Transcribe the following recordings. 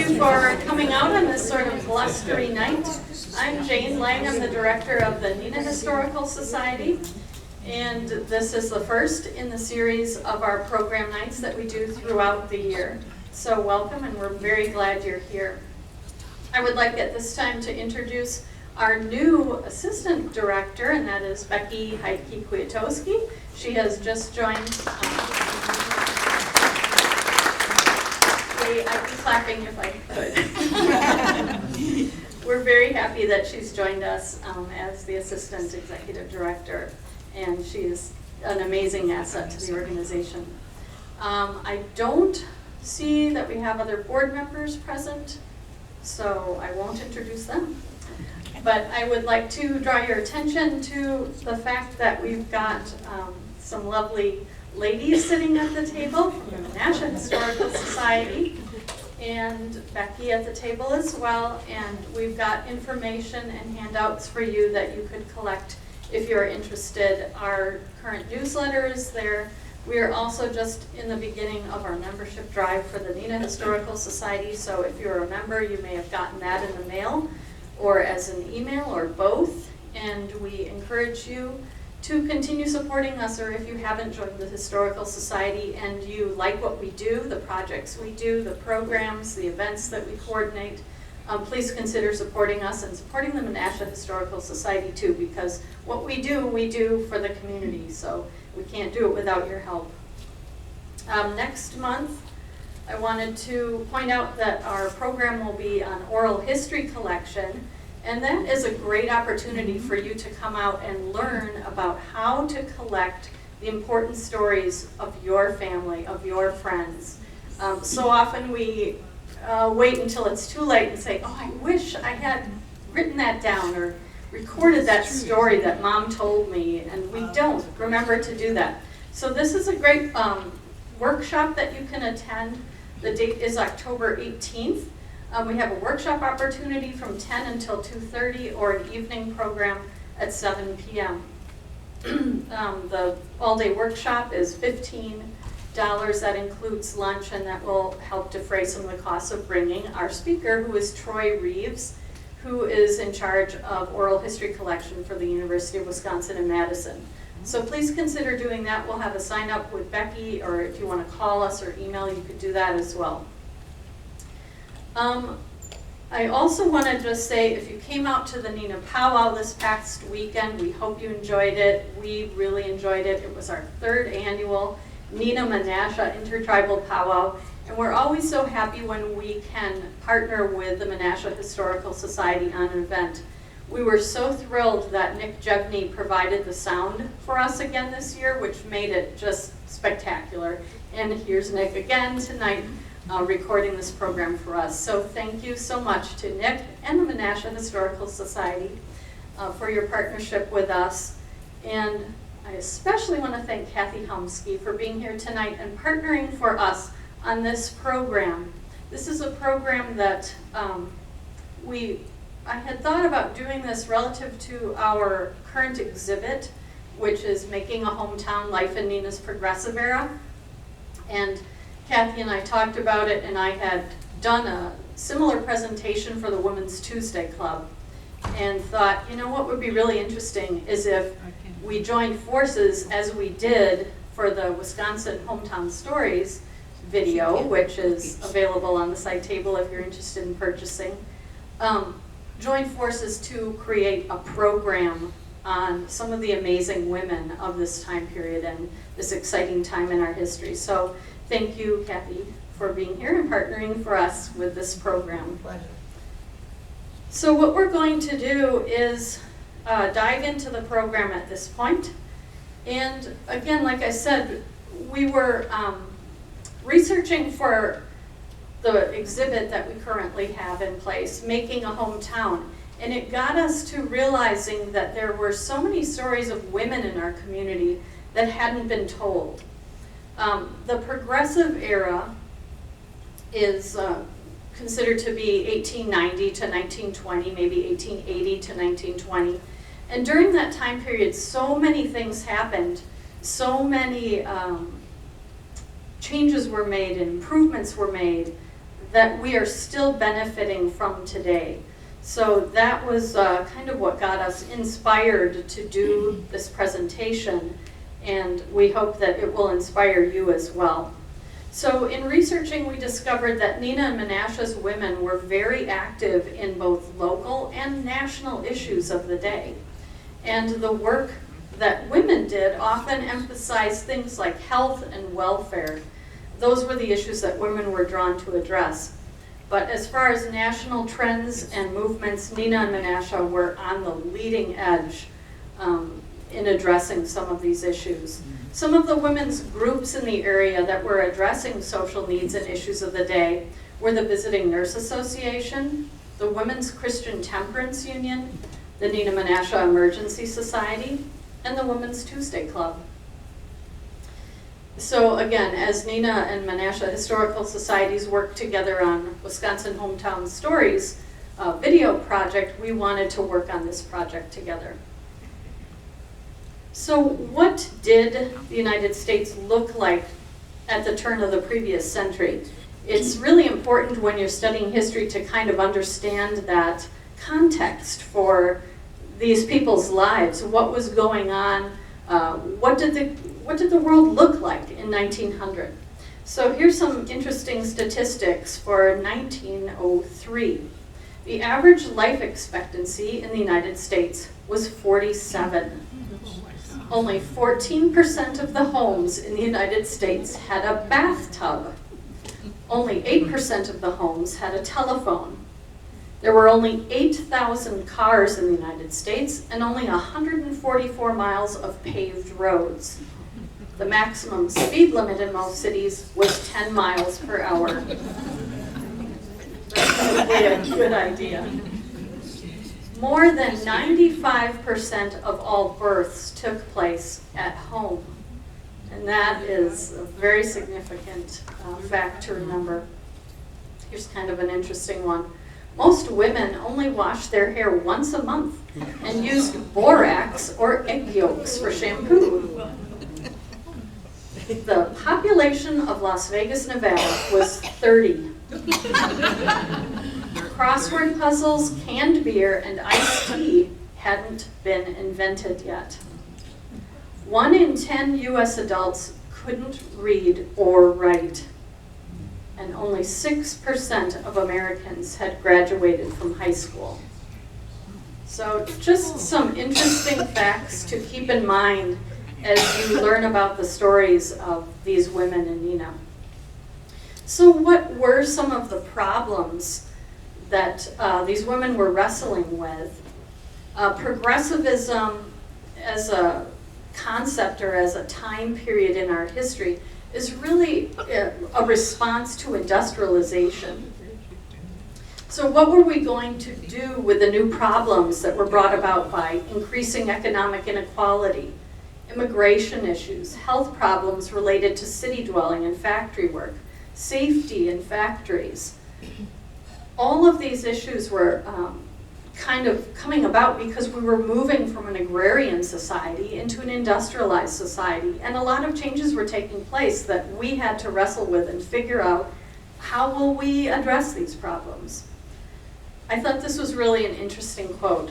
you for coming out on this sort of blustery night. I'm Jane Lang. I'm the director of the Neenah Historical Society. And this is the first in the series of our program nights that we do throughout the year. So welcome, and we're very glad you're here. I would like at this time to introduce our new assistant director, and that is Becky Heitke-Kwiatkowski. She has just joined. I'd be clapping if I could. We're very happy that she's joined us as the assistant executive director, and she is an amazing asset to the organization. I don't see that we have other board members present, so I won't introduce them. But I would like to draw your attention to the fact that we've got some lovely ladies sitting at the table from the Menasha Historical Society, and Becky at the table as well. And we've got information and handouts for you that you could collect if you're interested. Our current newsletter is there. We are also just in the beginning of our membership drive for the Neenah Historical Society, so if you're a member, you may have gotten that in the mail or as an email or both, and we encourage you to continue supporting us, or if you haven't joined the Historical Society and you like what we do, the projects we do, the programs, the events that we coordinate, please consider supporting us and supporting the Menasha Historical Society too, because what we do for the community, so we can't do it without your help. Next month, I wanted to point out that our program will be on oral history collection. And that is a great opportunity for you to come out and learn about how to collect the important stories of your family, of your friends. So often we wait until it's too late and say, oh, I wish I had written that down or recorded that story that Mom told me, and we don't remember to do that. So this is a great workshop that you can attend. The date is October 18th. We have a workshop opportunity from 10 until 2:30 or an evening program at 7 p.m. The all-day workshop is $15. That includes lunch, and that will help defray some of the costs of bringing our speaker, who is Troy Reeves, who is in charge of oral history collection for the University of Wisconsin in Madison. So please consider doing that. We'll have a sign up with Becky, or if you want to call us or email, you could do that as well. I also want to just say, if you came out to the Neenah Powwow this past weekend, we hope you enjoyed it. We really enjoyed it. It was our 3rd annual Neenah Menasha Intertribal Powwow, and we're always so happy when we can partner with the Menasha Historical Society on an event. We were so thrilled that Nick Jevney provided the sound for us again this year, which made it just spectacular. And here's Nick again tonight, recording this program for us. So thank you so much to Nick and the Menasha Historical Society for your partnership with us. And I especially want to thank Kathy Humski for being here tonight and partnering for us on this program. This is a program that I had thought about doing this relative to our current exhibit, which is Making a Hometown, Life in Neenah's Progressive Era. And Kathy and I talked about it, and I had done a similar presentation for the Women's Tuesday Club, and thought, you know what would be really interesting is if we joined forces as we did for the Wisconsin Hometown Stories video, which is available on the side table if you're interested in purchasing, join forces to create a program on some of the amazing women of this time period and this exciting time in our history. So thank you, Kathy, for being here and partnering for us with this program. Pleasure. So what we're going to do is dive into the program at this point. And again, like I said, we were researching for the exhibit that we currently have in place, Making a Hometown. And it got us to realizing that there were so many stories of women in our community that hadn't been told. The progressive era is considered to be 1890 to 1920, maybe 1880 to 1920. And during that time period, so many things happened, so many changes were made and improvements were made that we are still benefiting from today. So that was kind of what got us inspired to do this presentation, and we hope that it will inspire you as well. So in researching, we discovered that Neenah and Menasha's women were very active in both local and national issues of the day. And the work that women did often emphasized things like health and welfare. Those were the issues that women were drawn to address. But as far as national trends and movements, Neenah and Menasha were on the leading edge in addressing some of these issues. Some of the women's groups in the area that were addressing social needs and issues of the day were the Visiting Nurse Association, the Women's Christian Temperance Union, the Neenah Menasha Emergency Society, and the Women's Tuesday Club. So again, as Neenah and Menasha Historical Societies worked together on Wisconsin Hometown Stories video project, we wanted to work on this project together. So what did the United States look like at the turn of the previous century? It's really important when you're studying history to kind of understand that context for these people's lives. What was going on? What did the world look like in 1900? So here's some interesting statistics for 1903. The average life expectancy in the United States was 47. Only 14% of the homes in the United States had a bathtub. Only 8% of the homes had a telephone. There were only 8,000 cars in the United States and only 144 miles of paved roads. The maximum speed limit in most cities was 10 miles per hour. That's probably a good idea. More than 95% of all births took place at home. And that is a very significant fact to remember. Here's kind of an interesting one. Most women only wash their hair once a month and used borax or egg yolks for shampoo. The population of Las Vegas, Nevada was 30. Crossword puzzles, canned beer, and iced tea hadn't been invented yet. 1 in 10 U.S. adults couldn't read or write, and only 6% of Americans had graduated from high school. So just some interesting facts to keep in mind as you learn about the stories of these women in Neenah. So what were some of the problems that these women were wrestling with? Progressivism as a concept or as a time period in our history is really a response to industrialization. So what were we going to do with the new problems that were brought about by increasing economic inequality, immigration issues, health problems related to city dwelling and factory work, safety in factories? All of these issues were kind of coming about because we were moving from an agrarian society into an industrialized society, and a lot of changes were taking place that we had to wrestle with and figure out, how will we address these problems? I thought this was really an interesting quote.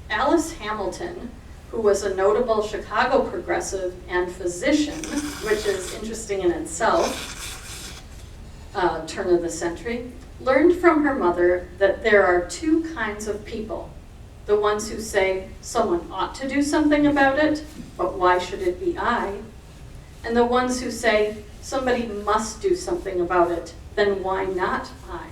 Alice Hamilton, who was a notable Chicago progressive and physician, which is interesting in itself, turn of the century, learned from her mother that there are two kinds of people. The ones who say someone ought to do something about it, but why should it be I? And the ones who say somebody must do something about it, then why not I?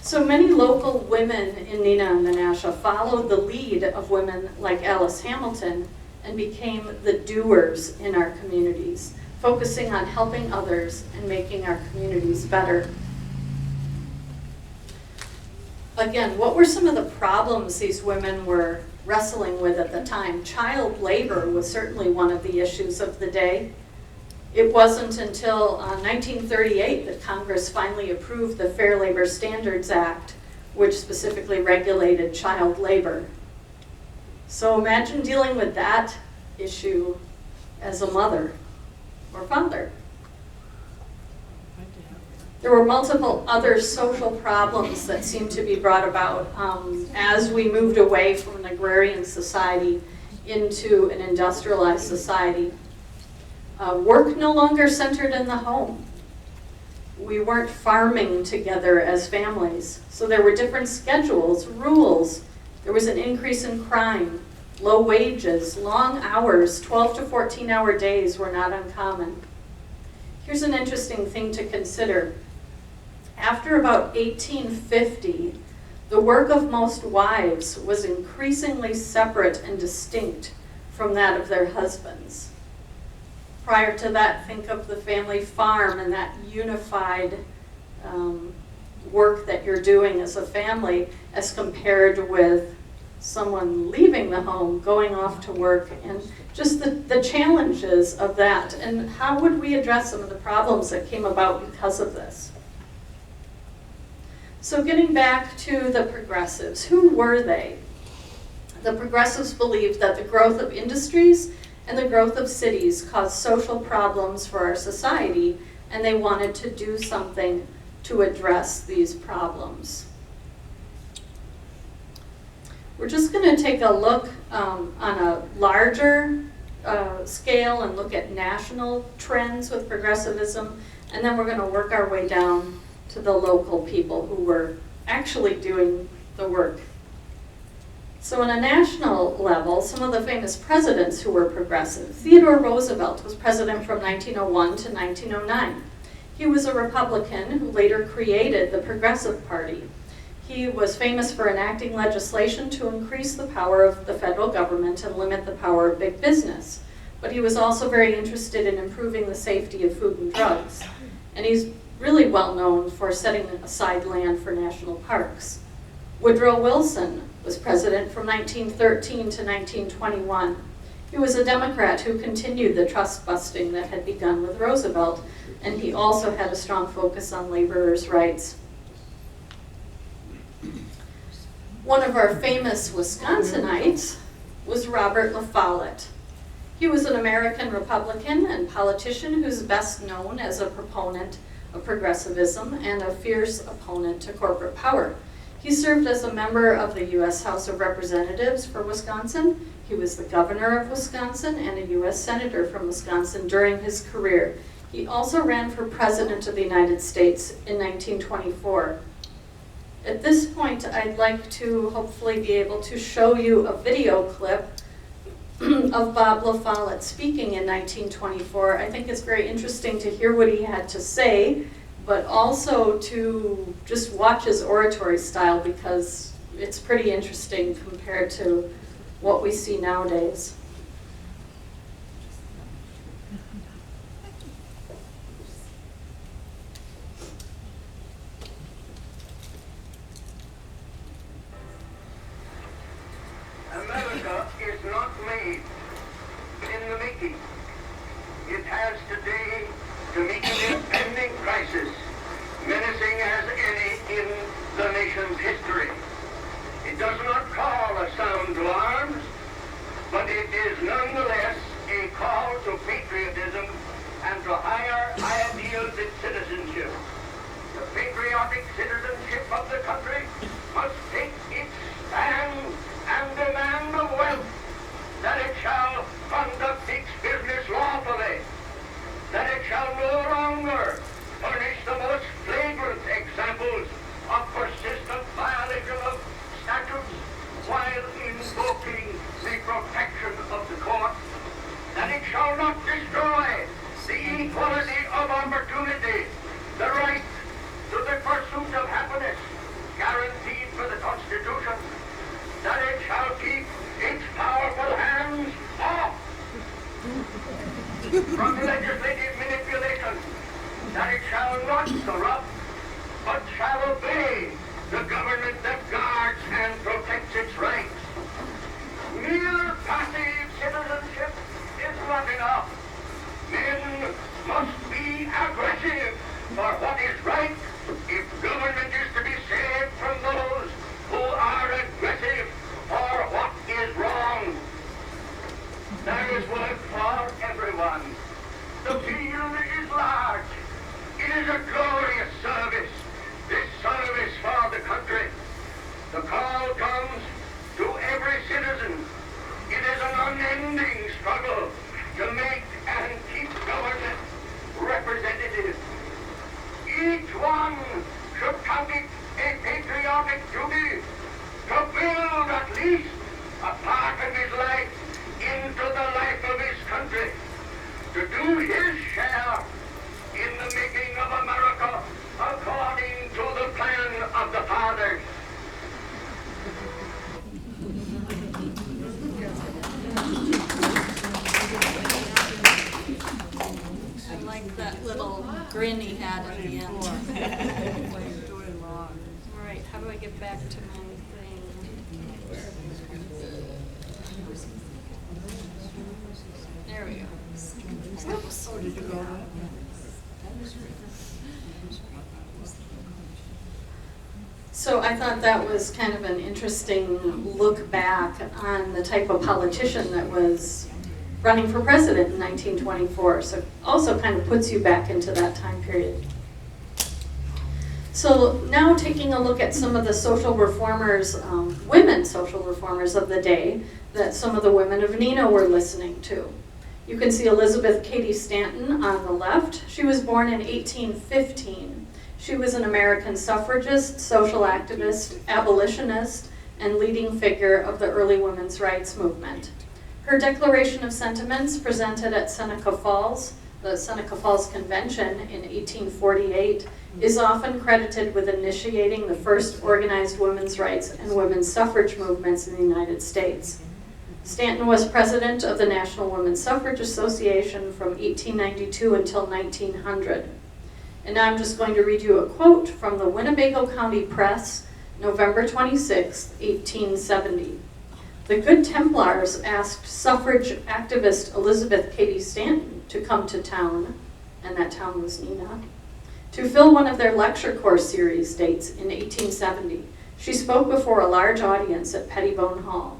So many local women in Neenah and Menasha followed the lead of women like Alice Hamilton and became the doers in our communities, focusing on helping others and making our communities better. Again, what were some of the problems these women were wrestling with at the time? Child labor was certainly one of the issues of the day. It wasn't until 1938 that Congress finally approved the Fair Labor Standards Act, which specifically regulated child labor. So imagine dealing with that issue as a mother or father. There were multiple other social problems that seemed to be brought about as we moved away from an agrarian society into an industrialized society. Work no longer centered in the home. We weren't farming together as families, so there were different schedules, rules. There was an increase in crime, low wages, long hours, 12 to 14-hour days were not uncommon. Here's an interesting thing to consider. After about 1850, the work of most wives was increasingly separate and distinct from that of their husbands. Prior to that, think of the family farm and that unified work that you're doing as a family as compared with someone leaving the home, going off to work, and just the challenges of that. And how would we address some of the problems that came about because of this? So getting back to the progressives, who were they? The progressives believed that the growth of industries and the growth of cities caused social problems for our society, and they wanted to do something to address these problems. We're just going to take a look on a larger scale and look at national trends with progressivism, and then we're going to work our way down to the local people who were actually doing the work. So on a national level, some of the famous presidents who were progressive. Theodore Roosevelt was president from 1901 to 1909. He was a Republican who later created the Progressive Party. He was famous for enacting legislation to increase the power of the federal government and limit the power of big business. But he was also very interested in improving the safety of food and drugs. And he's really well known for setting aside land for national parks. Woodrow Wilson was president from 1913 to 1921. He was a Democrat who continued the trust busting that had begun with Roosevelt, and he also had a strong focus on laborers' rights. One of our famous Wisconsinites was Robert La Follette. He was an American Republican and politician who's best known as a proponent of progressivism and a fierce opponent to corporate power. He served as a member of the U.S. House of Representatives for Wisconsin. He was the governor of Wisconsin and a U.S. senator from Wisconsin during his career. He also ran for president of the United States in 1924. At this point, I'd like to hopefully be able to show you a video clip of Bob La Follette speaking in 1924. I think it's very interesting to hear what he had to say, but also to just watch his oratory style because it's pretty interesting compared to what we see nowadays. America is not made in the making. It has today to meet an impending crisis, menacing as any in the nation's history. It does not call a sound to arms, but it is nonetheless a call to patriotism and to higher ideals in citizenship. The patriotic citizenship of the country must take its stand and demand of wealth that it shall conduct its business lawfully, that it shall no longer furnish the most flagrant examples of persistent violation of statutes while invoking the protection of the court, that it shall not destroy the equality of opportunity, the right to the pursuit of happiness guaranteed by the Constitution, that it shall keep its powerful hands off from legislative manipulation, that it shall not corrupt, but shall obey the government that guards and protects its rights. Mere passive citizenship is not enough. Men must be aggressive for what is right if government is to be saved from those who are aggressive for what is wrong. There is work for everyone. The field is large. It is a glorious sight. civic duty to build at least a part of his life into the life of his country, to do his share in the making of America according to the plan of the fathers. I like that little grin he had at the end. All right, how do I get back to my thing? There we go. Oops. So I thought that was kind of an interesting look back on the type of politician that was running for president in 1924. So also kind of puts you back into that time period. So now taking a look at some of the social reformers, women social reformers of the day that some of the women of Neenah were listening to. You can see Elizabeth Cady Stanton on the left. She was born in 1815. She was an American suffragist, social activist, abolitionist, and leading figure of the early women's rights movement. Her Declaration of Sentiments, presented at Seneca Falls, the Seneca Falls Convention in 1848, is often credited with initiating the first organized women's rights and women's suffrage movements in the United States. Stanton was president of the National Women's Suffrage Association from 1892 until 1900. And now I'm just going to read you a quote from the Winnebago County Press, November 26, 1870. The Good Templars asked suffrage activist Elizabeth Cady Stanton to come to town, and that town was Neenah, to fill one of their lecture course series dates in 1870. She spoke before a large audience at Pettibone Hall.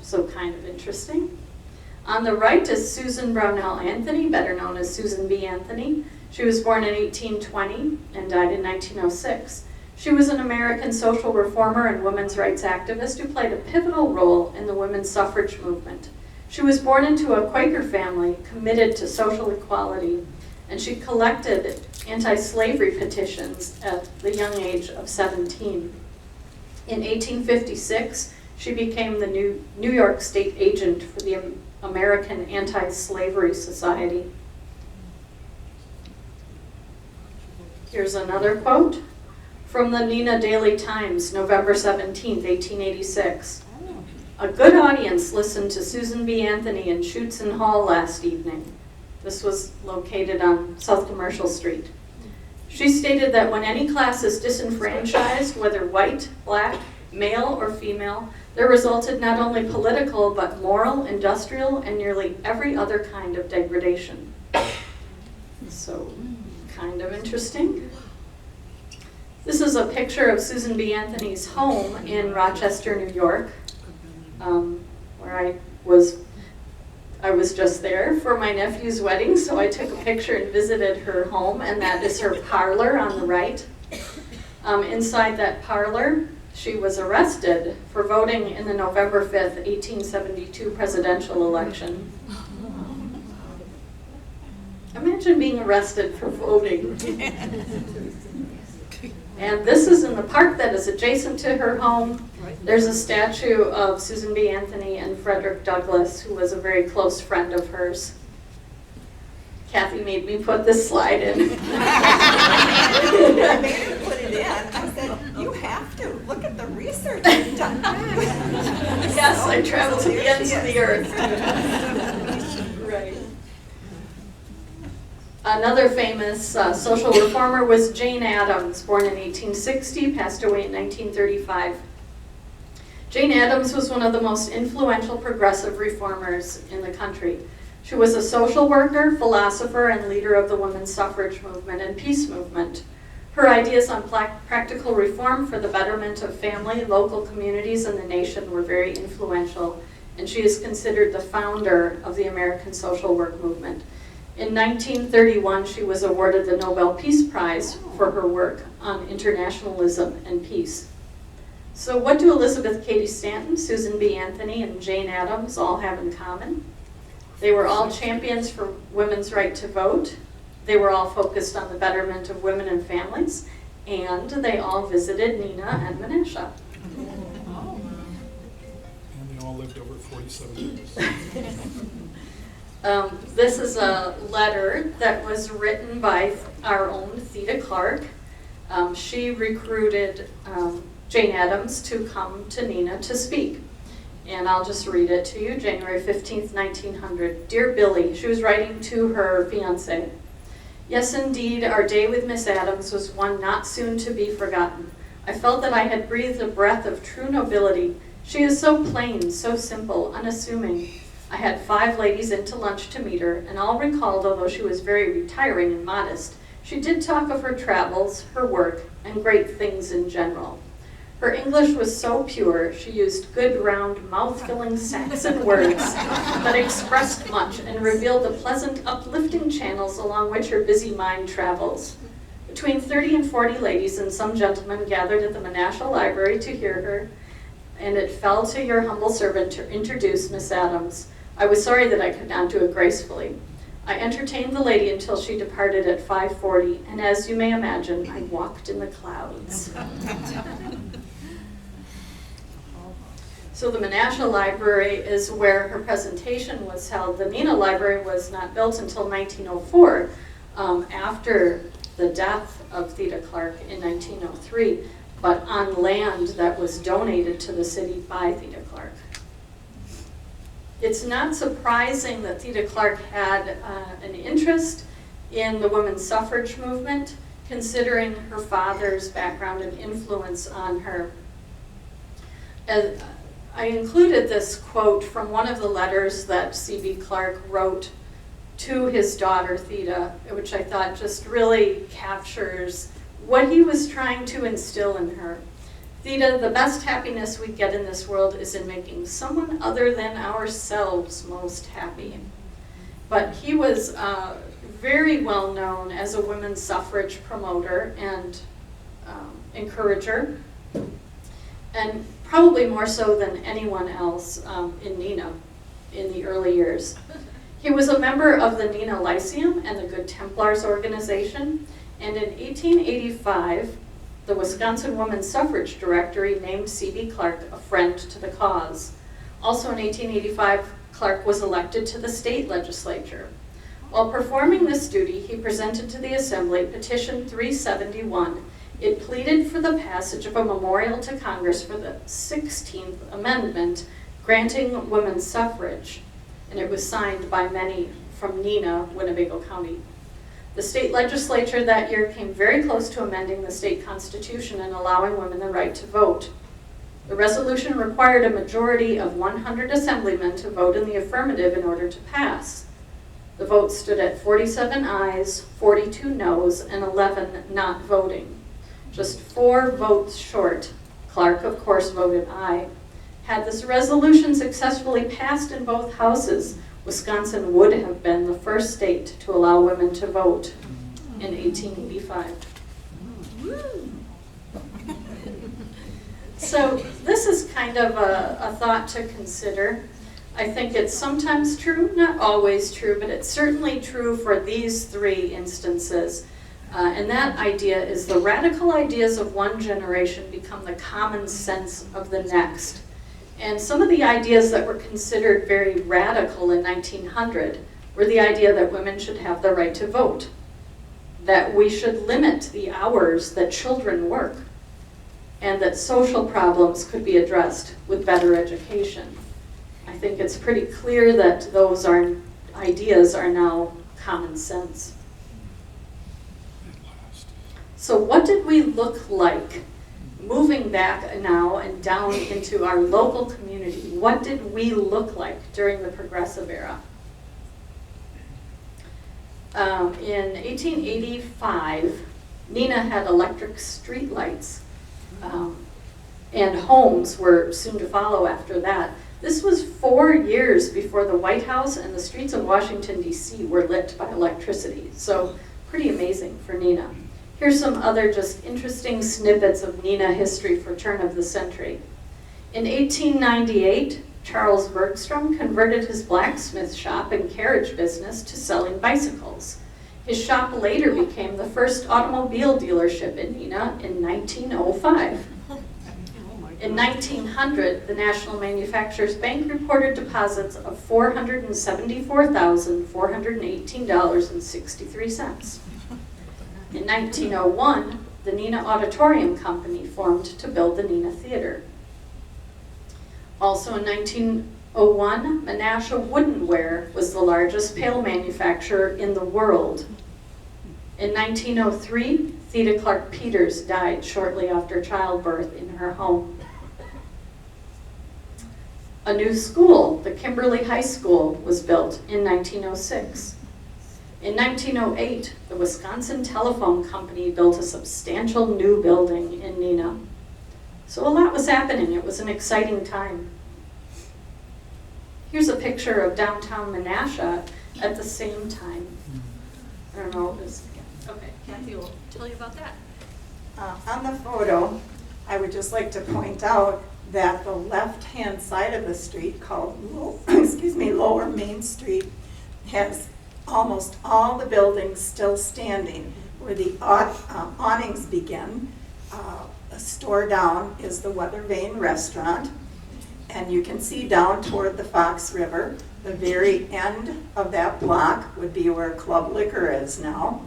So kind of interesting. On the right is Susan Brownell Anthony, better known as Susan B. Anthony. She was born in 1820 and died in 1906. She was an American social reformer and women's rights activist who played a pivotal role in the women's suffrage movement. She was born into a Quaker family committed to social equality, and she collected anti-slavery petitions at the young age of 17. In 1856, she became the New York State agent for the American Anti-Slavery Society. Here's another quote from the Neenah Daily Times, November 17, 1886. A good audience listened to Susan B. Anthony in Schuetzen Hall last evening. This was located on South Commercial Street. She stated that when any class is disenfranchised, whether white, black, male, or female, there resulted not only political, but moral, industrial, and nearly every other kind of degradation. So, kind of interesting. This is a picture of Susan B. Anthony's home in Rochester, New York, where I was just there for my nephew's wedding, so I took a picture and visited her home, and that is her parlor on the right. Inside that parlor, she was arrested for voting in the November 5th, 1872 presidential election. Imagine being arrested for voting. And this is in the park that is adjacent to her home. There's a statue of Susan B. Anthony and Frederick Douglass, who was a very close friend of hers. Kathy made me put this slide in. I made her put it in. I said, you have to. Look at the research you've done. Yes, I traveled to the ends of the earth. Right. Another famous social reformer was Jane Addams, born in 1860, passed away in 1935. Jane Addams was one of the most influential progressive reformers in the country. She was a social worker, philosopher, and leader of the women's suffrage movement and peace movement. Her ideas on practical reform for the betterment of family, local communities, and the nation were very influential, and she is considered the founder of the American social work movement. In 1931, she was awarded the Nobel Peace Prize for her work on internationalism and peace. So what do Elizabeth Cady Stanton, Susan B. Anthony, and Jane Addams all have in common? They were all champions for women's right to vote. They were all focused on the betterment of women and families, and they all visited Neenah and Menasha. And they all lived over 47 years. This is a letter that was written by our own Theta Clarke. She recruited Jane Addams to come to Neenah to speak. And I'll just read it to you. January 15th, 1900. Dear Billy, she was writing to her fiancé. Yes, indeed, our day with Miss Addams was one not soon to be forgotten. I felt that I had breathed a breath of true nobility. She is so plain, so simple, unassuming. I had 5 ladies in to lunch to meet her, and all recalled, although she was very retiring and modest, she did talk of her travels, her work, and great things in general. Her English was so pure, she used good, round, mouth-filling Saxon words that expressed much and revealed the pleasant, uplifting channels along which her busy mind travels. Between 30 and 40 ladies and some gentlemen gathered at the Menasha Library to hear her, and it fell to your humble servant to introduce Miss Addams. I was sorry that I could not do it gracefully. I entertained the lady until she departed at 5:40, and as you may imagine, I walked in the clouds. So the Menasha Library is where her presentation was held. The Neenah Library was not built until 1904, after the death of Theta Clarke in 1903, but on land that was donated to the city by Theta Clarke. It's not surprising that Theta Clarke had an interest in the women's suffrage movement, considering her father's background and influence on her. I included this quote from one of the letters that C.B. Clarke wrote to his daughter Theta, which I thought just really captures what he was trying to instill in her. Theta, the best happiness we get in this world is in making someone other than ourselves most happy. But he was very well known as a women's suffrage promoter and encourager, and probably more so than anyone else in Neenah in the early years. He was a member of the Neenah Lyceum and the Good Templars organization, and in 1885, the Wisconsin Women's Suffrage Directory named C.B. Clarke a friend to the cause. Also in 1885, Clarke was elected to the state legislature. While performing this duty, he presented to the Assembly Petition 371. It pleaded for the passage of a memorial to Congress for the 16th Amendment granting women's suffrage, and it was signed by many from Neenah, Winnebago County. The state legislature that year came very close to amending the state constitution and allowing women the right to vote. The resolution required a majority of 100 assemblymen to vote in the affirmative in order to pass. The vote stood at 47 ayes, 42 noes, and 11 not voting. Just 4 votes short. Clarke, of course, voted aye. Had this resolution successfully passed in both houses, Wisconsin would have been the first state to allow women to vote in 1885. So this is kind of a thought to consider. I think it's sometimes true, not always true, but it's certainly true for these 3 instances. And that idea is the radical ideas of one generation become the common sense of the next. And some of the ideas that were considered very radical in 1900 were the idea that women should have the right to vote, that we should limit the hours that children work, and that social problems could be addressed with better education. I think it's pretty clear that those ideas are now common sense. So what did we look like moving back now and down into our local community? What did we look like during the Progressive era? In 1885, Neenah had electric street lights, and homes were soon to follow after that. This was 4 years before the White House and the streets of Washington, D.C. were lit by electricity. So pretty amazing for Neenah. Here's some other just interesting snippets of Neenah history for turn of the century. In 1898, Charles Bergstrom converted his blacksmith shop and carriage business to selling bicycles. His shop later became the first automobile dealership in Neenah in 1905. In 1900, the National Manufacturers Bank reported deposits of $474,418.63. In 1901, the Neenah Auditorium Company formed to build the Neenah Theater. Also in 1901, Menasha Woodenware was the largest pail manufacturer in the world. In 1903, Theta Clarke Peters died shortly after childbirth in her home. A new school, the Kimberly High School, was built in 1906. In 1908, the Wisconsin Telephone Company built a substantial new building in Neenah. So a lot was happening. It was an exciting time. Here's a picture of downtown Menasha at the same time. I don't know, okay, Kathy will tell you about that. On the photo, I would just like to point out that the left-hand side of the street, called Lower Main Street, has almost all the buildings still standing. Where the awnings begin, a store down is the Weather Vane Restaurant, and you can see down toward the Fox River. The very end of that block would be where Club Liquor is now.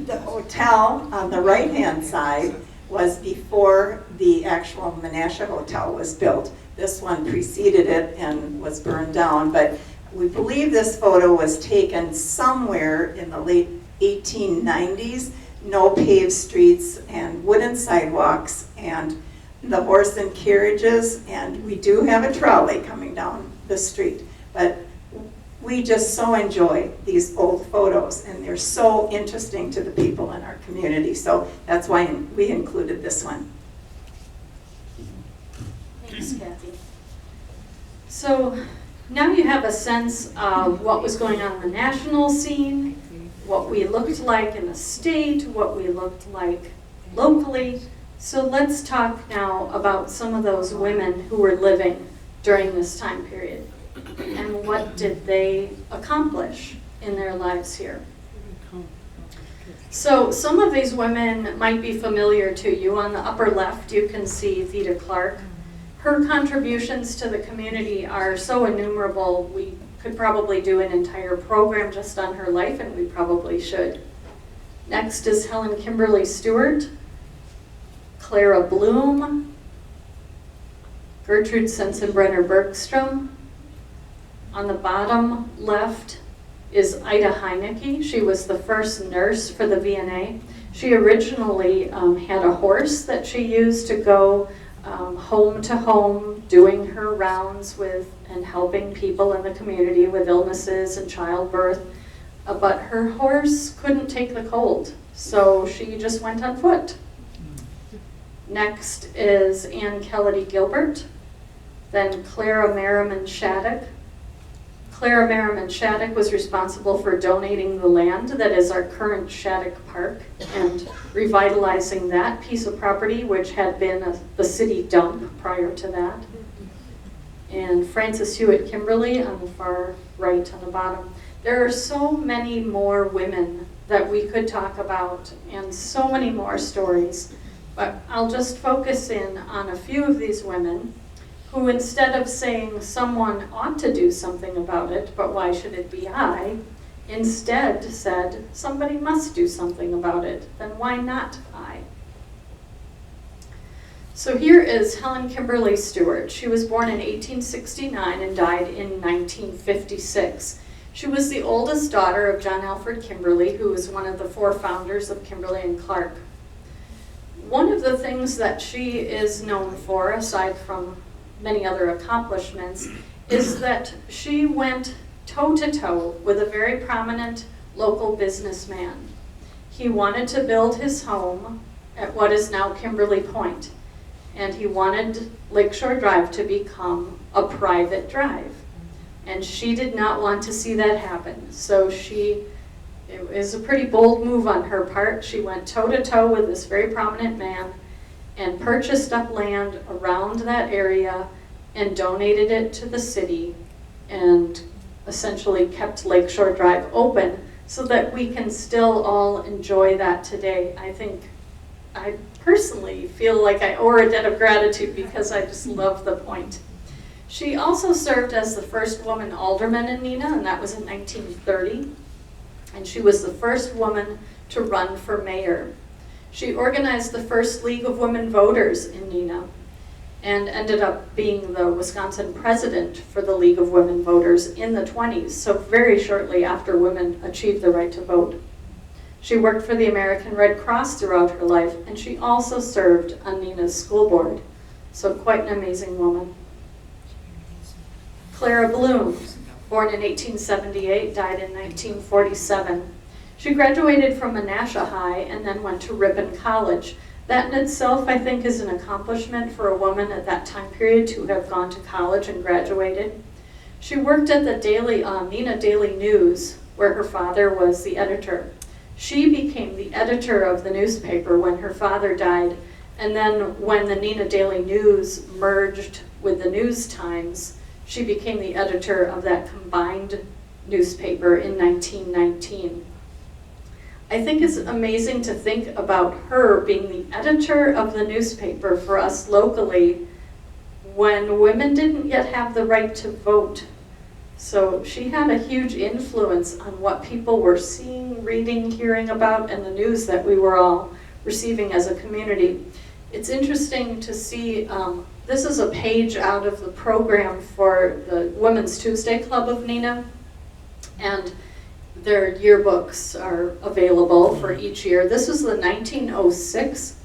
The hotel on the right-hand side was before the actual Menasha Hotel was built. This one preceded it and was burned down, but we believe this photo was taken somewhere in the late 1890s. No paved streets and wooden sidewalks and the horse and carriages, and we do have a trolley coming down the street. But we just so enjoy these old photos, and they're so interesting to the people in our community. So that's why we included this one. Thanks, Kathy. So now you have a sense of what was going on in the national scene, what we looked like in the state, what we looked like locally. So let's talk now about some of those women who were living during this time period. And what did they accomplish in their lives here? So some of these women might be familiar to you. On the upper left, you can see Theta Clarke. Her contributions to the community are so innumerable, we could probably do an entire program just on her life, and we probably should. Next is Helen Kimberly Stewart, Clara Bloom, Gertrude Steinbrenner Bergstrom. On the bottom left is Ida Heinecke. She was the first nurse for the VNA. She originally had a horse that she used to go home to home, doing her rounds with and helping people in the community with illnesses and childbirth. But her horse couldn't take the cold, so she just went on foot. Next is Kelly Gilbert, then Clara Merriman Shattuck. Clara Merriman Shattuck was responsible for donating the land that is our current Shattuck Park and revitalizing that piece of property, which had been the city dump prior to that. And Frances Hewitt Kimberly on the far right on the bottom. There are so many more women that we could talk about and so many more stories, but I'll just focus in on a few of these women who, instead of saying someone ought to do something about it, but why should it be I, instead said somebody must do something about it, then why not I? So here is Helen Kimberly Stewart. She was born in 1869 and died in 1956. She was the oldest daughter of John Alfred Kimberly, who was one of the 4 founders of Kimberly and Clarke. One of the things that she is known for, aside from many other accomplishments, is that she went toe-to-toe with a very prominent local businessman. He wanted to build his home at what is now Kimberly Point, and he wanted Lakeshore Drive to become a private drive. And she did not want to see that happen, so it was a pretty bold move on her part. She went toe-to-toe with this very prominent man and purchased up land around that area and donated it to the city and essentially kept Lakeshore Drive open so that we can still all enjoy that today. I personally feel like I owe her a debt of gratitude because I just love the point. She also served as the first woman alderman in Neenah, and that was in 1930. And she was the first woman to run for mayor. She organized the first League of Women Voters in Neenah and ended up being the Wisconsin president for the League of Women Voters in the 20s, so very shortly after women achieved the right to vote. She worked for the American Red Cross throughout her life, and she also served on Neenah's school board, so quite an amazing woman. Clara Bloom, born in 1878, died in 1947. She graduated from Menasha High and then went to Ripon College. That in itself, I think, is an accomplishment for a woman at that time period to have gone to college and graduated. She worked at the Neenah Daily News, where her father was the editor. She became the editor of the newspaper when her father died, and then when the Neenah Daily News merged with the News Times, she became the editor of that combined newspaper in 1919. I think it's amazing to think about her being the editor of the newspaper for us locally when women didn't yet have the right to vote. So she had a huge influence on what people were seeing, reading, hearing about, and the news that we were all receiving as a community. It's interesting to see, this is a page out of the program for the Women's Tuesday Club of Neenah, and their yearbooks are available for each year. This is the 1906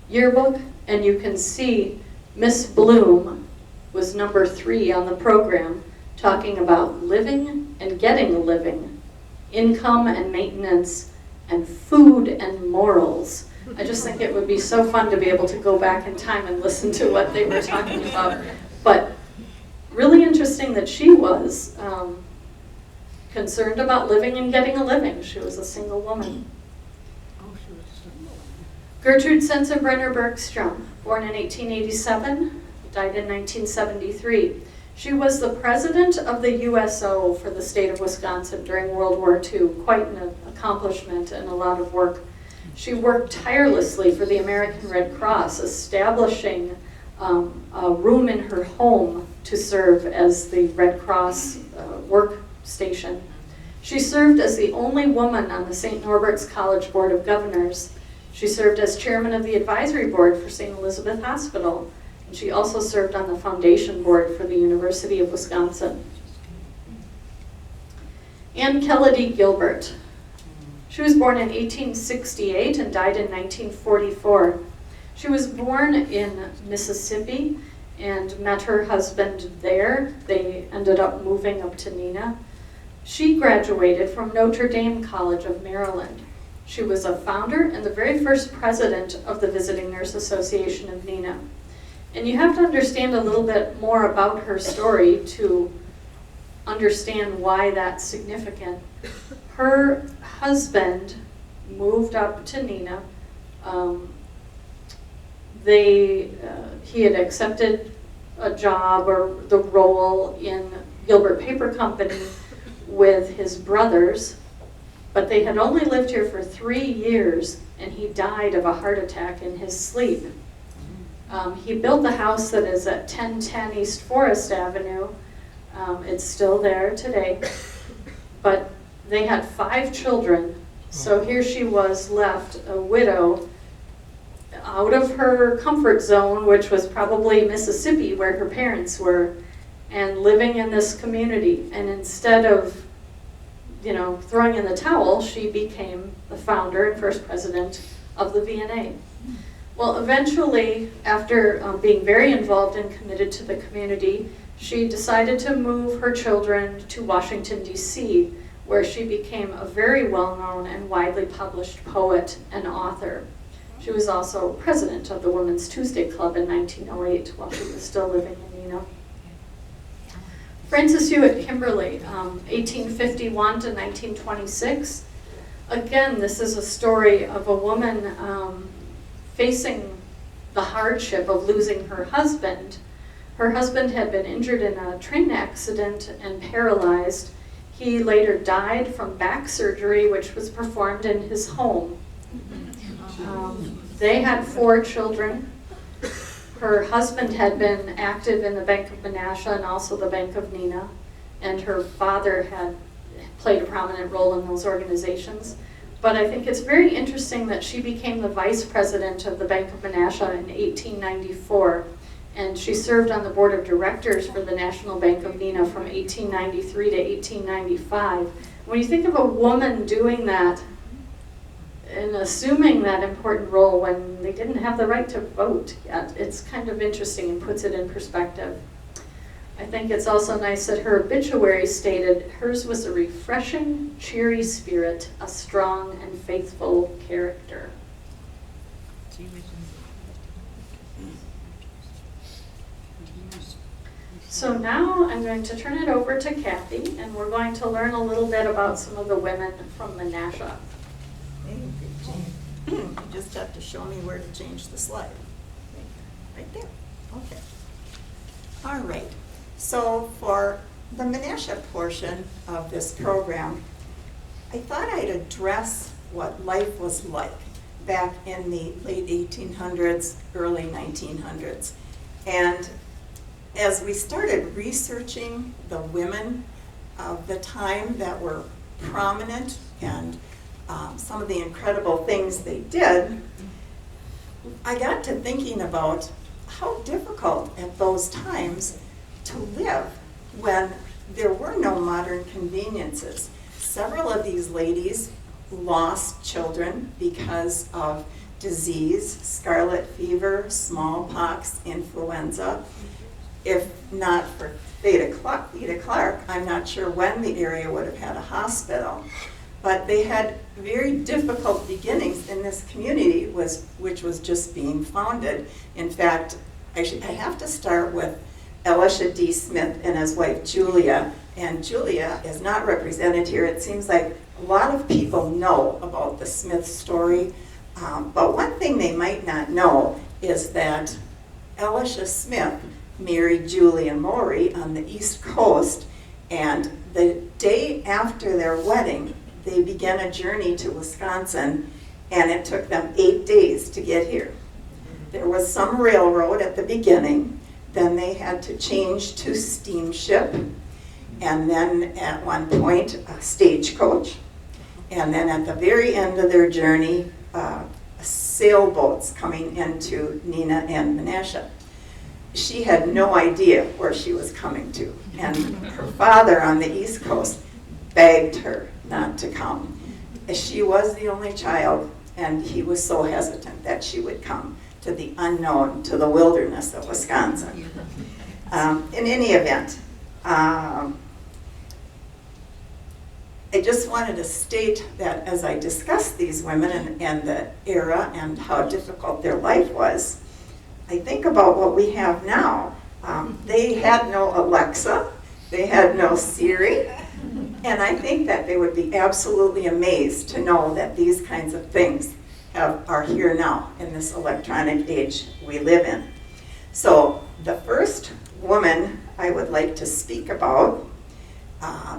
yearbook, and you can see Miss Bloom was number 3 on the program, talking about living and getting a living, income and maintenance, and food and morals. I just think it would be so fun to be able to go back in time and listen to what they were talking about. But really interesting that she was concerned about living and getting a living. She was a single woman. Gertrude Steinbrenner Bergstrom, born in 1887, died in 1973. She was the president of the USO for the state of Wisconsin during World War II, quite an accomplishment and a lot of work. She worked tirelessly for the American Red Cross, establishing a room in her home to serve as the Red Cross workstation. She served as the only woman on the St. Norbert's College Board of Governors. She served as chairman of the advisory board for St. Elizabeth Hospital. And she also served on the foundation board for the University of Wisconsin. And Kelly Gilbert. She was born in 1868 and died in 1944. She was born in Mississippi and met her husband there. They ended up moving up to Neenah. She graduated from Notre Dame College of Maryland. She was a founder and the very first president of the Visiting Nurse Association of Neenah. And you have to understand a little bit more about her story to understand why that's significant. Her husband moved up to Neenah. He had accepted a job or the role in Gilbert Paper Company with his brothers, but they had only lived here for 3 years, and he died of a heart attack in his sleep. He built the house that is at 1010 East Forest Avenue. It's still there today, but they had 5 children, so here she was left a widow out of her comfort zone, which was probably Mississippi where her parents were, and living in this community. And instead of, throwing in the towel, she became the founder and first president of the VNA. Well, eventually, after being very involved and committed to the community, she decided to move her children to Washington, D.C., where she became a very well-known and widely published poet and author. She was also president of the Women's Tuesday Club in 1908 while she was still living in Neenah. Frances Hewitt Kimberly, 1851 to 1926. Again, this is a story of a woman facing the hardship of losing her husband. Her husband had been injured in a train accident and paralyzed. He later died from back surgery, which was performed in his home. They had 4 children. Her husband had been active in the Bank of Menasha and also the Bank of Neenah, and her father had played a prominent role in those organizations. But I think it's very interesting that she became the vice president of the Bank of Menasha in 1894, and she served on the board of directors for the National Bank of Neenah from 1893 to 1895. When you think of a woman doing that and assuming that important role when they didn't have the right to vote yet, it's kind of interesting and puts it in perspective. I think it's also nice that her obituary stated hers was a refreshing, cheery spirit, a strong and faithful character. So now I'm going to turn it over to Kathy, and we're going to learn a little bit about some of the women from Menasha. You just have to show me where to change the slide. Right there. Okay. All right. So for the Menasha portion of this program, I thought I'd address what life was like back in the late 1800s, early 1900s. And as we started researching the women of the time that were prominent and some of the incredible things they did, I got to thinking about how difficult at those times to live when there were no modern conveniences. Several of these ladies lost children because of disease, scarlet fever, smallpox, influenza. If not for Theta Clarke, I'm not sure when the area would have had a hospital. But they had very difficult beginnings in this community, which was just being founded. In fact, I have to start with Elisha D. Smith and his wife Julia. And Julia is not represented here. It seems like a lot of people know about the Smith story. But one thing they might not know is that Elisha Smith married Julia Maury on the East Coast, and the day after their wedding, they began a journey to Wisconsin, and it took them 8 days to get here. There was some railroad at the beginning, then they had to change to steamship, and then at one point a stagecoach, and then at the very end of their journey, sailboats coming into Neenah and Menasha. She had no idea where she was coming to, and her father on the East Coast begged her not to come. She was the only child, and he was so hesitant that she would come to the unknown, to the wilderness of Wisconsin. In any event, I just wanted to state that as I discussed these women and the era and how difficult their life was, I think about what we have now. They had no Alexa, they had no Siri, and I think that they would be absolutely amazed to know that these kinds of things are here now in this electronic age we live in. So the first woman I would like to speak about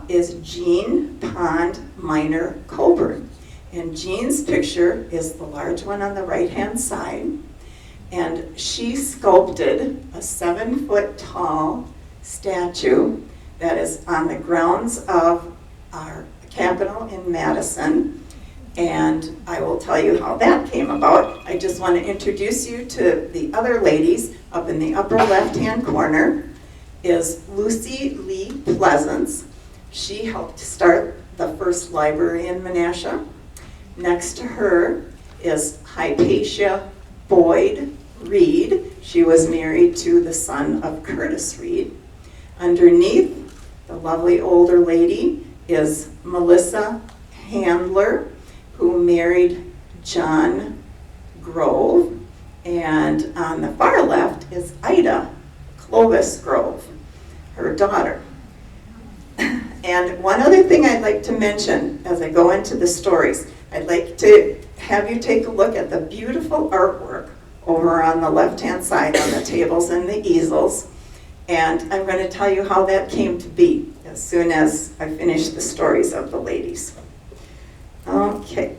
is Jean Pond Minor Coburn. And Jean's picture is the large one on the right-hand side. And she sculpted a 7-foot-tall statue that is on the grounds of our Capitol in Madison. And I will tell you how that came about. I just want to introduce you to the other ladies. Up in the upper left-hand corner is Lucy Lee Pleasance. She helped start the first library in Menasha. Next to her is Hypatia Reed. She was married to the son of Curtis Reed. Underneath, the lovely older lady is Melissa Handler, who married John Grove. And on the far left is Ida Clovis Grove, her daughter. And one other thing I'd like to mention as I go into the stories, I'd like to have you take a look at the beautiful artwork over on the left-hand side on the tables and the easels. And I'm going to tell you how that came to be. as soon as I finish the stories of the ladies. Okay.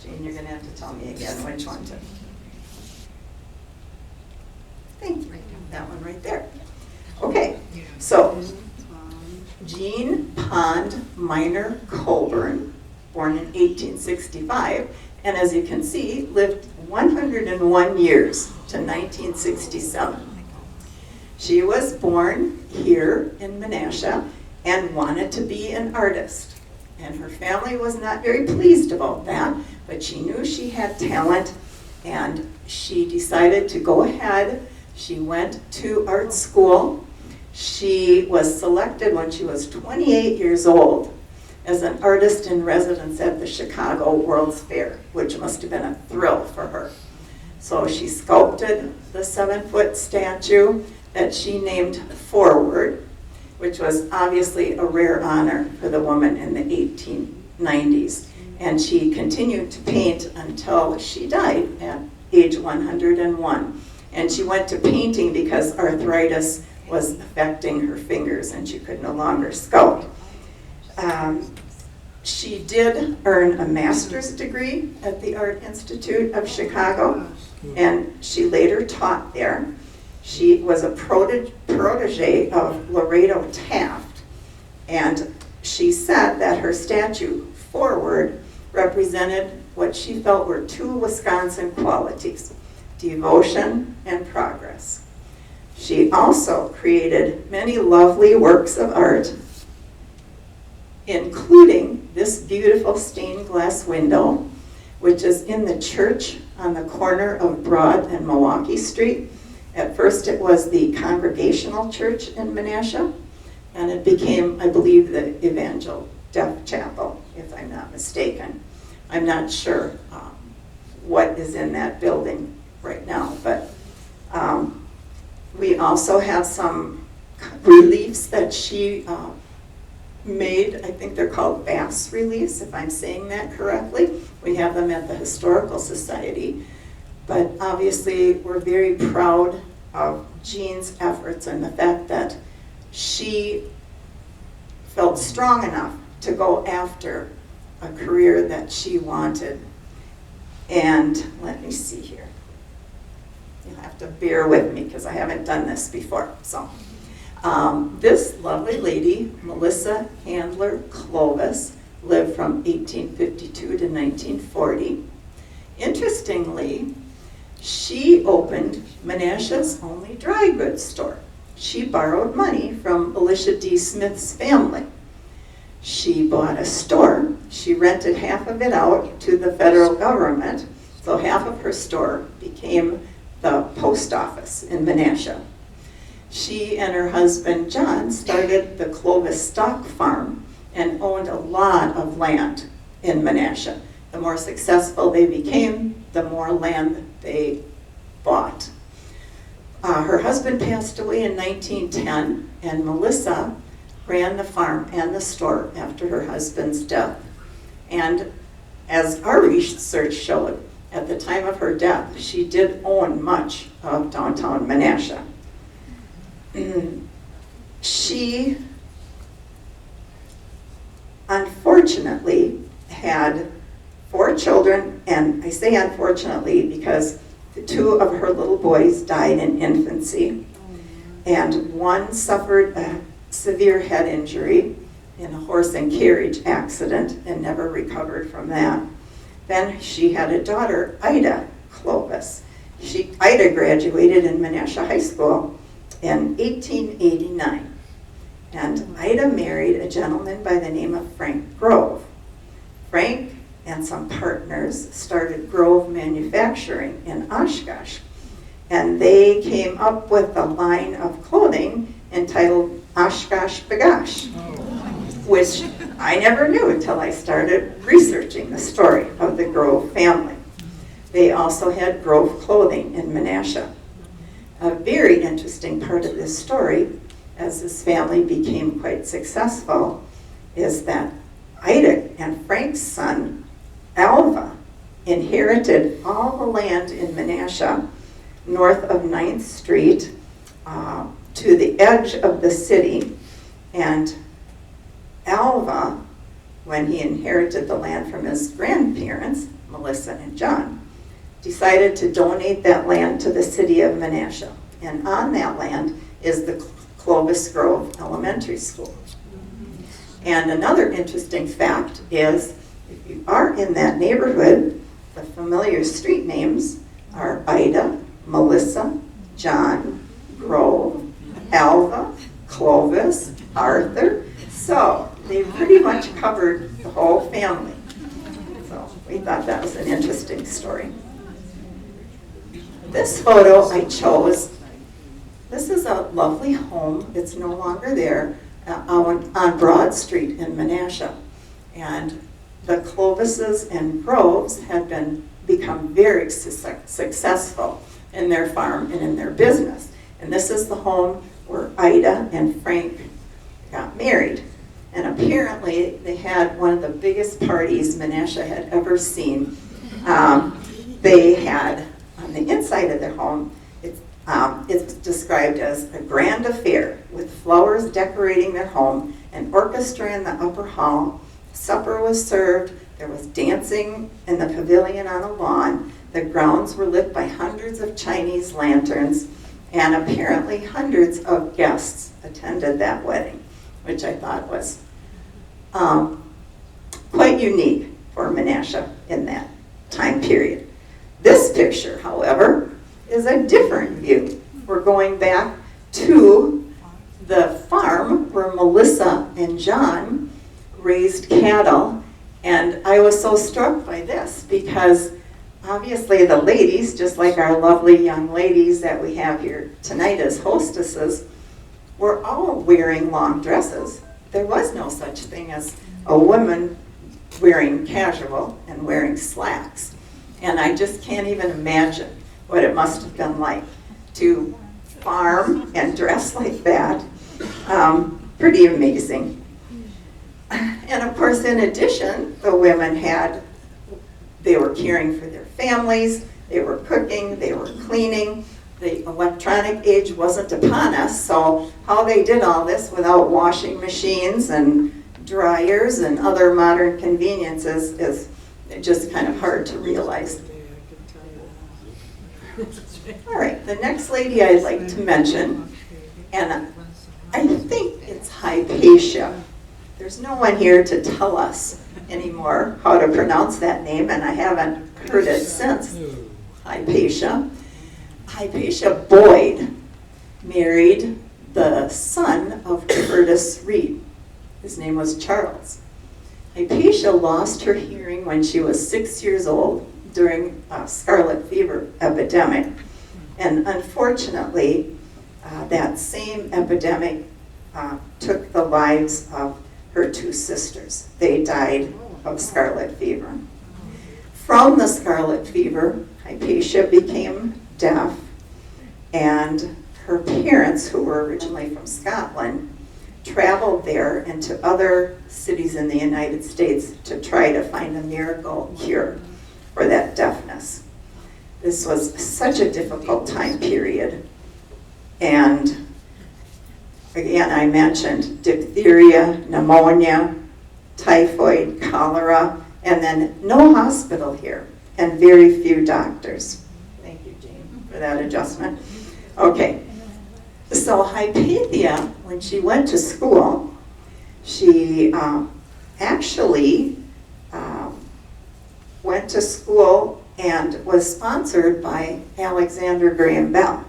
Jane, you're going to have to tell me again which one to. Thank you. That one right there. Okay, so Jean Pond Minor Colburn, born in 1865, and as you can see, lived 101 years to 1967. She was born here in Menasha and wanted to be an artist. And her family was not very pleased about that, but she knew she had talent, and she decided to go ahead. She went to art school. She was selected when she was 28 years old as an artist in residence at the Chicago World's Fair, which must have been a thrill for her. So she sculpted the 7-foot statue that she named Forward, which was obviously a rare honor for the woman in the 1890s. And she continued to paint until she died at age 101. And she went to painting because arthritis was affecting her fingers and she could no longer sculpt. She did earn a master's degree at the Art Institute of Chicago, and she later taught there. She was a protege of Laredo Taft, and she said that her statue, Forward, represented what she felt were two Wisconsin qualities: devotion and progress. She also created many lovely works of art, including this beautiful stained glass window, which is in the church on the corner of Broad and Milwaukee Street. At first it was the Congregational Church in Menasha, and it became, I believe, the Evangel Deaf Chapel, if I'm not mistaken. I'm not sure what is in that building right now, but we also have some reliefs that she made. I think they're called bas reliefs, if I'm saying that correctly. We have them at the Historical Society. But obviously, we're very proud of Jean's efforts and the fact that she felt strong enough to go after a career that she wanted. And let me see here. You'll have to bear with me because I haven't done this before. So, this lovely lady, Melissa Handler Clovis, lived from 1852 to 1940. Interestingly, she opened Menasha's only dry goods store. She borrowed money from Elisha D. Smith's family. She bought a store. She rented half of it out to the federal government, so half of her store became the post office in Menasha. She and her husband John started the Clovis Stock Farm and owned a lot of land in Menasha. The more successful they became, the more land they bought. Her husband passed away in 1910, and Melissa ran the farm and the store after her husband's death. And as our research showed, at the time of her death, she did own much of downtown Menasha. She unfortunately had 4 children, and I say unfortunately because the 2 of her little boys died in infancy, and one suffered a severe head injury in a horse and carriage accident and never recovered from that. Then she had a daughter, Ida Clovis. Ida graduated in Menasha High School in 1889. And Ida married a gentleman by the name of Frank Grove. Frank and some partners started Grove Manufacturing in Oshkosh. And they came up with a line of clothing entitled Oshkosh Bagosh, which I never knew until I started researching the story of the Grove family. They also had Grove clothing in Menasha. A very interesting part of this story, as this family became quite successful, is that Ida and Frank's son, Alva, inherited all the land in Menasha north of 9th Street to the edge of the city, and Alva, when he inherited the land from his grandparents, Melissa and John, decided to donate that land to the city of Menasha. And on that land is the Clovis Grove Elementary School. And another interesting fact is, if you are in that neighborhood, the familiar street names are Ida, Melissa, John, Grove, Alva, Clovis, Arthur. So they pretty much covered the whole family. So we thought that was an interesting story. This photo I chose. This is a lovely home. It's no longer there, on Broad Street in Menasha. And the Clovises and Groves had become very successful in their farm and in their business. And this is the home where Ida and Frank got married. And apparently they had one of the biggest parties Menasha had ever seen. They had, on the inside of their home, it's described as a grand affair with flowers decorating their home, an orchestra in the upper hall, supper was served, there was dancing in the pavilion on a lawn, the grounds were lit by hundreds of Chinese lanterns, and apparently hundreds of guests attended that wedding, which I thought was quite unique for Menasha in that time period. This picture, however, is a different view. We're going back to the farm where Melissa and John raised cattle, and I was so struck by this because obviously the ladies, just like our lovely young ladies that we have here tonight as hostesses, were all wearing long dresses. There was no such thing as a woman wearing casual and wearing slacks. And I just can't even imagine what it must have been like to farm and dress like that. Pretty amazing. And of course, in addition, the women they were caring for their families, they were cooking, they were cleaning. The electronic age wasn't upon us, so how they did all this without washing machines and dryers and other modern conveniences is just kind of hard to realize. All right, the next lady I'd like to mention, and I think it's Hypatia. There's no one here to tell us anymore how to pronounce that name, and I haven't heard it since. Hypatia. Hypatia Boyd married the son of Curtis Reed. His name was Charles. Hypatia lost her hearing when she was 6 years old during a scarlet fever epidemic. And unfortunately, that same epidemic took the lives of her two sisters. They died of scarlet fever. From the scarlet fever, Hypatia became deaf, and her parents, who were originally from Scotland, traveled there and to other cities in the United States to try to find a miracle cure for that deafness. This was such a difficult time period. And again, I mentioned diphtheria, pneumonia, typhoid, cholera, and then no hospital here, and very few doctors. Thank you, Jane, for that adjustment. Okay, so Hypatia, when she went to school, she actually went to school and was sponsored by Alexander Graham Bell,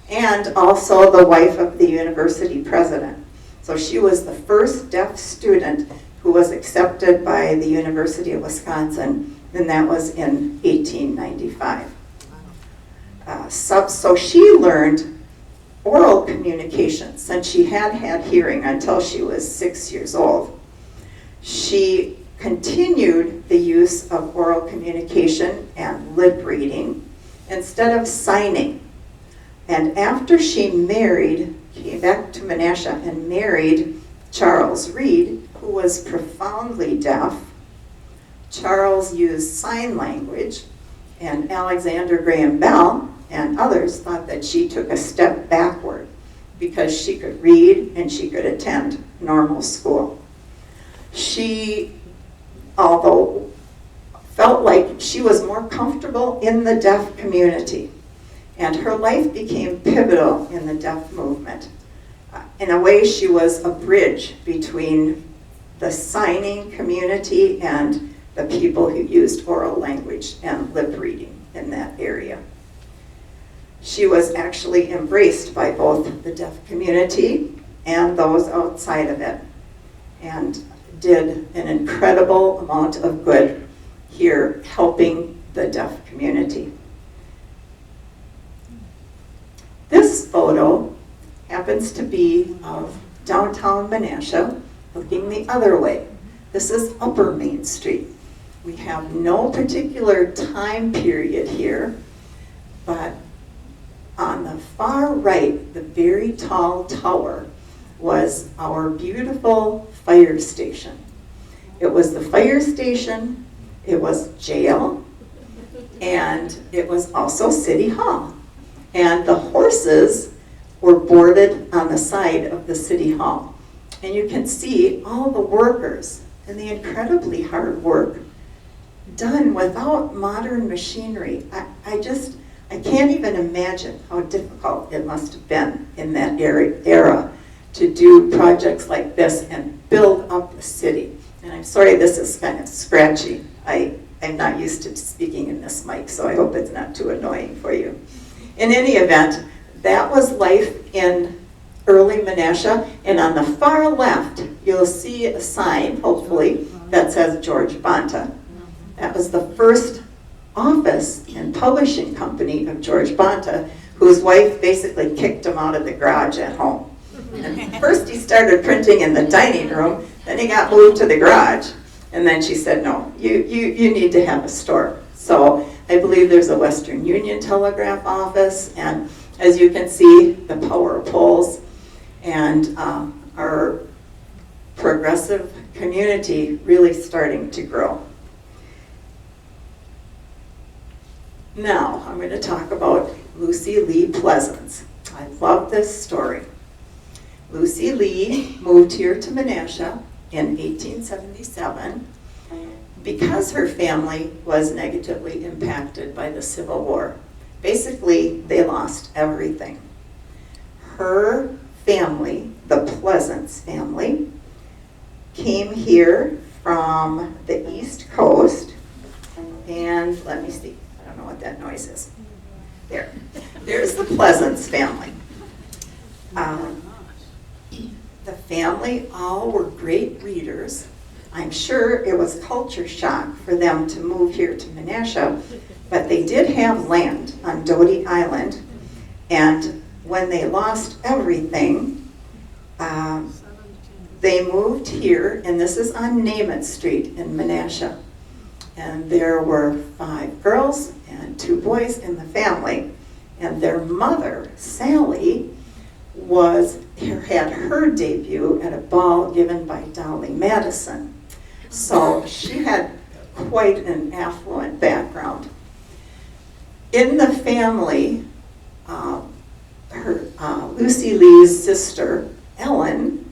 and also the wife of the university president. So she was the first deaf student who was accepted by the University of Wisconsin, and that was in 1895. So she learned oral communication since she had had hearing until she was 6 years old. She continued the use of oral communication and lip reading instead of signing. And after she came back to Menasha and married Charles Reed, who was profoundly deaf, Charles used sign language, and Alexander Graham Bell and others thought that she took a step backward because she could read and she could attend normal school. She, although felt like she was more comfortable in the deaf community, and her life became pivotal in the deaf movement. In a way, she was a bridge between the signing community and the people who used oral language and lip reading in that area. She was actually embraced by both the deaf community and those outside of it, and did an incredible amount of good here helping the deaf community. This photo happens to be of downtown Menasha, looking the other way. This is Upper Main Street. We have no particular time period here, but on the far right, the very tall tower was our beautiful fire station. It was the fire station, it was jail, and it was also City Hall. And the horses were boarded on the side of the City Hall. And you can see all the workers and the incredibly hard work done without modern machinery. I can't even imagine how difficult it must have been in that era to do projects like this and build up the city. And I'm sorry this is kind of scratchy. I'm not used to speaking in this mic, so I hope it's not too annoying for you. In any event, that was life in early Menasha, and on the far left, you'll see a sign, hopefully, that says George Bonta. That was the first office and publishing company of George Bonta, whose wife basically kicked him out of the garage at home. And first he started printing in the dining room, then he got moved to the garage, and then she said, no, you need to have a store. So I believe there's a Western Union telegraph office, and as you can see, the power poles, and our progressive community really starting to grow. Now, I'm going to talk about Lucy Lee Pleasance. I love this story. Lucy Lee moved here to Menasha in 1877 because her family was negatively impacted by the Civil War. Basically, they lost everything. Her family, the Pleasance family, came here from the East Coast, and let me see. I don't know what that noise is. There's the Pleasance family. The family all were great readers. I'm sure it was culture shock for them to move here to Menasha, but they did have land on Doty Island, and when they lost everything, they moved here, and this is on Namath Street in Menasha. And there were 5 girls and 2 boys in the family. And their mother, Sally, had her debut at a ball given by Dolly Madison. So she had quite an affluent background. In the family, Lucy Lee's sister, Helen,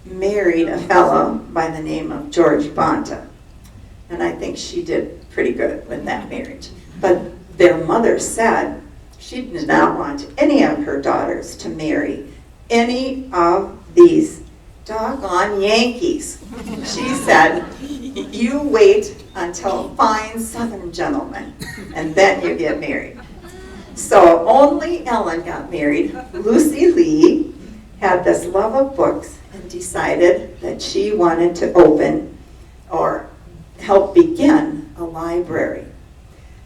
married a fellow by the name of George Bonta. And I think she did pretty good with that marriage. But their mother said she did not want any of her daughters to marry any of these doggone Yankees. She said, you wait until a fine Southern gentleman, and then you get married. So only Ellen got married. Lucy Lee had this love of books and decided that she wanted to open or help begin a library.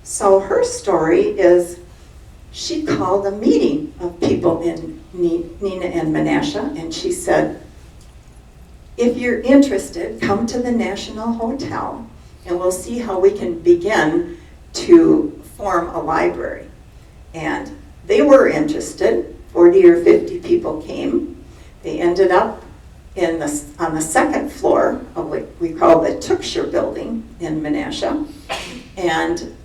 So her story is she called a meeting of people in Neenah and Menasha, and she said, if you're interested, come to the National Hotel and we'll see how we can begin to form a library. And they were interested. 40 or 50 people came. They ended up on the second floor of what we call the Tookshire building in Menasha. And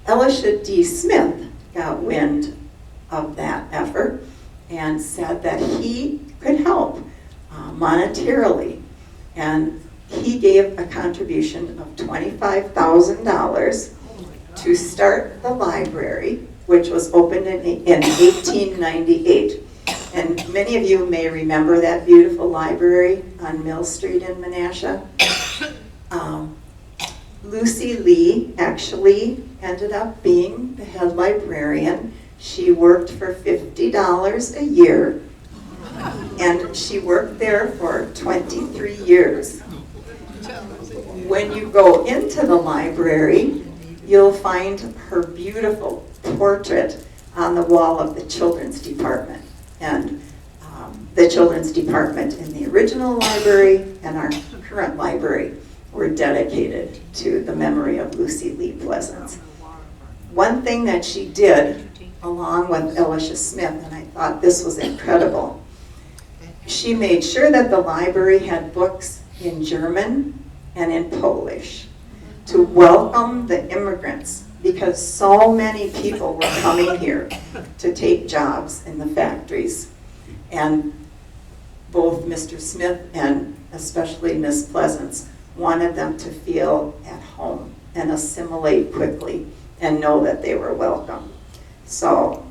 Elisha D. Smith got wind of that effort and said that he could help monetarily. And he gave a contribution of $25,000 to start the library, which was opened in 1898. And many of you may remember that beautiful library on Mill Street in Menasha. Lucy Lee actually ended up being the head librarian. She worked for $50 a year, and she worked there for 23 years. When you go into the library, you'll find her beautiful portrait on the wall of the children's department. And the children's department in the original library and our current library were dedicated to the memory of Lucy Lee Pleasance. One thing that she did, along with Elisha Smith, and I thought this was incredible, she made sure that the library had books in German and in Polish to welcome the immigrants, because so many people were coming here to take jobs in the factories. And both Mr. Smith and especially Miss Pleasance wanted them to feel at home and assimilate quickly and know that they were welcome. So,